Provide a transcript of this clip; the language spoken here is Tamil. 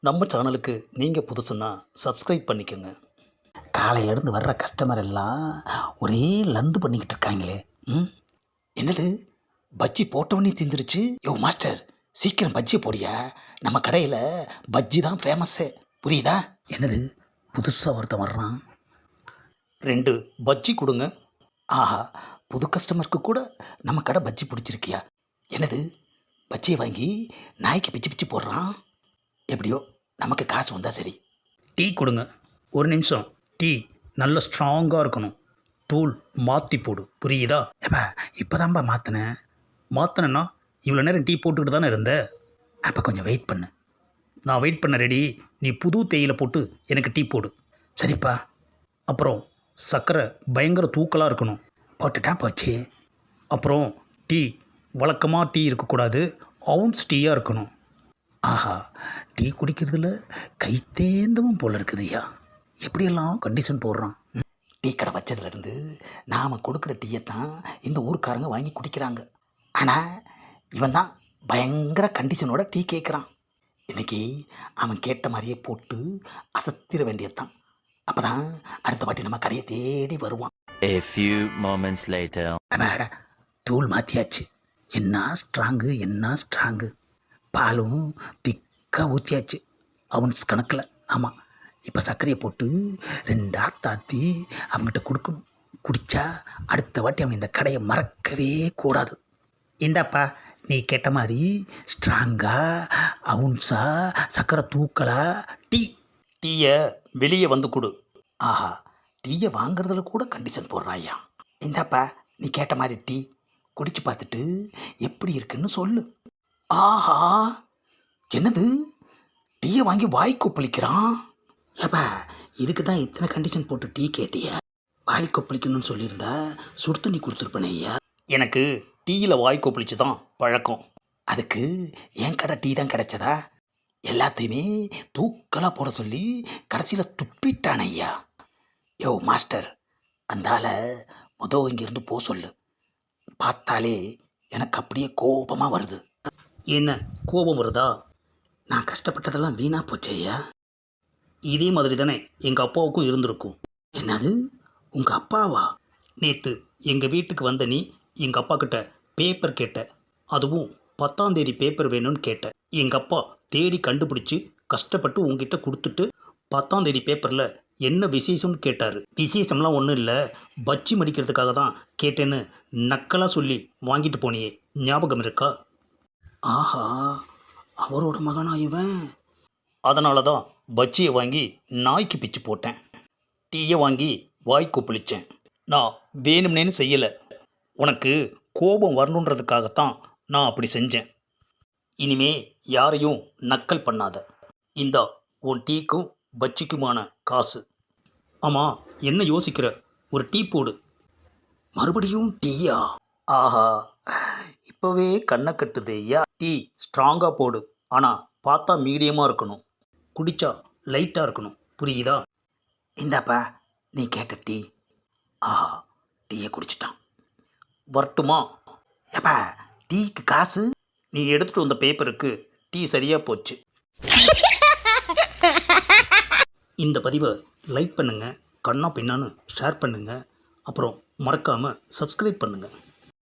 நம்ம சேனலுக்கு நீங்கள் புதுசுன்னா சப்ஸ்கிரைப் பண்ணிக்கோங்க. காலையிலேருந்து வர்ற கஸ்டமர் எல்லாம் ஒரே லந்து பண்ணிக்கிட்டு இருக்காங்களே. என்னது பஜ்ஜி போட்டவனே தீந்துருச்சு. மாஸ்டர், சீக்கிரம் பஜ்ஜி போடியா. நம்ம கடையில் பஜ்ஜி தான் ஃபேமஸ்ஸே, புரியுதா? என்னது புதுசாக ஒருத்தன் வர்றான். 2 பஜ்ஜி கொடுங்க. ஆஹா, புது கஸ்டமருக்கு கூட நம்ம கடை பஜ்ஜி பிடிச்சிருக்கியா? என்னது பஜ்ஜியை வாங்கி நாய்க்கு பிச்சு பிச்சு போடுறான். எப்படியோ நமக்கு காசு வந்தால் சரி. டீ கொடுங்க. ஒரு நிமிஷம், டீ நல்ல ஸ்ட்ராங்காக இருக்கணும். தூள் மாற்றி போடு, புரியுதா? ஏப்பா இப்போ தான்ப்பா மாற்றினேன்னா இவ்வளோ நேரம் டீ போட்டுக்கிட்டு தானே இருந்த. அப்போ கொஞ்சம் வெயிட் பண்ணு. நான் வெயிட் பண்ண ரெடி. நீ புது தேயிலை போட்டு எனக்கு டீ போடு. சரிப்பா. அப்புறம் சர்க்கரை பயங்கர தூக்கலாக இருக்கணும். போட்டுட்டா போச்சு. அப்புறம் டீ வழக்கமாக டீ இருக்கக்கூடாது, அவுன்ஸ் டீயாக இருக்கணும். ஆஹா, டீ குடிக்கிறதுல கைத்தேந்தவும் போல இருக்குதுய்யா. எப்படியெல்லாம் கண்டிஷன் போடுறான். டீ கடை வச்சதுலேருந்து நாம் கொடுக்குற டீயை தான் இந்த ஊருக்காரங்க வாங்கி குடிக்கிறாங்க. ஆனால் இவன் தான் பயங்கர கண்டிஷனோட டீ கேட்குறான். இன்றைக்கி அவன் கேட்ட மாதிரியே போட்டு அசத்திர வேண்டியதுதான். அப்போ தான் அடுத்த வாட்டி நம்ம கடையை தேடி வருவான். A few moments later. அட, தூள் மாற்றியாச்சு. என்ன ஸ்ட்ராங்கு. பாலும் திக்காக ஊற்றியாச்சு, அவன்ஸ் கணக்கில். ஆமாம், இப்போ சர்க்கரையை போட்டு 2 ஆத்தாத்தி அவங்ககிட்ட கொடுக்கணும். குடித்தா அடுத்த வாட்டி அவன் இந்த கடையை மறக்கவே கூடாது. இந்தாப்பா, நீ கேட்ட மாதிரி ஸ்ட்ராங்காக அவுன்ஸா சர்க்கரை தூக்கலா டீயை வெளியே வந்து கொடு. ஆஹா, டீயை வாங்குறதுல கூட கண்டிஷன் போடுறாயா. இந்தாப்பா, நீ கேட்ட மாதிரி டீ குடிச்சு பார்த்துட்டு எப்படி இருக்குன்னு சொல்லு. ஆஹா, என்னது டீயை வாங்கி வாய் கொப்பளிக்கிறான். ஏப்பா, இதுக்கு தான் இத்தனை கண்டிஷன் போட்டு டீ கேட்டியா? வாய் கொப்பளிக்கணும்னு சொல்லியிருந்தா சுடு தண்ணி கொடுத்துருப்பேனே ஐயா. எனக்கு டீயில் வாய் கொப்பளிச்சு தான் பழக்கம். அதுக்கு என் கடை டீ தான் கிடைச்சதா? எல்லாத்தையுமே தூக்கலாக போட சொல்லி கடைசியில் துப்பிட்டானே ஐயா. மாஸ்டர், அந்தால இங்கேருந்து போ சொல்லு. பார்த்தாலே எனக்கு அப்படியே கோபமாக வருது. என்ன கோபம் வருதா? நான் கஷ்டப்பட்டதெல்லாம் வீணாக போச்சே ஐயா. இதே மாதிரி தானே எங்கள் அப்பாவுக்கும் இருந்திருக்கும். என்னது, உங்கள் அப்பாவா? நேற்று எங்கள் வீட்டுக்கு வந்த நீ எங்கள் அப்பா கிட்ட பேப்பர் கேட்ட. அதுவும் 10ஆம் தேதி பேப்பர் வேணும்னு கேட்ட. எங்கள் அப்பா தேடி கண்டுபிடிச்சி கஷ்டப்பட்டு உங்ககிட்ட கொடுத்துட்டு 10ஆம் தேதி பேப்பரில் என்ன விசேஷம்னு கேட்டார். விசேஷம்லாம் ஒன்றும் இல்லை, பஜ்ஜி மடிக்கிறதுக்காக தான் கேட்டேன்னு நக்கலாக சொல்லி வாங்கிட்டு போனியே, ஞாபகம் இருக்கா? ஆஹா, அவரோட மகனா இவன்? அதனால தான் பஜ்ஜியை வாங்கி நாய்க்கு பிச்சு போட்டேன். டீயை வாங்கி வாய் கொப்பளித்தேன். நான் வேணும்னேன்னு செய்யலை. உனக்கு கோபம் வரணுன்றதுக்காகத்தான் நான் அப்படி செஞ்சேன். இனிமே யாரையும் நக்கல் பண்ணாத. இந்தா உன் டீக்கும் பஜ்ஜிக்குமான காசு. ஆமாம், என்ன யோசிக்கிற? ஒரு டீ போடு. மறுபடியும் டீயா? ஆஹா, இப்போவே கண்ணை கட்டுதே ஐயா. டீ ஸ்ட்ராங்காக போடு, ஆனால் பார்த்தா மீடியமாக இருக்கணும். குடித்தா லைட்டாக இருக்கணும், புரியுதா? இந்தாப்பா, நீ கேட்ட டீ. ஆஹா, டீயை குடிச்சிட்டான். வரட்டுமா? ஏப்பா, டீக்கு காசு? நீ எடுத்துகிட்டு வந்த பேப்பருக்கு டீ சரியாக போச்சு. இந்த பதிவை லைக் பண்ணுங்கள், கண்ணா பின்னான்னு ஷேர் பண்ணுங்கள், அப்புறம் மறக்காமல் சப்ஸ்கிரைப் பண்ணுங்கள்.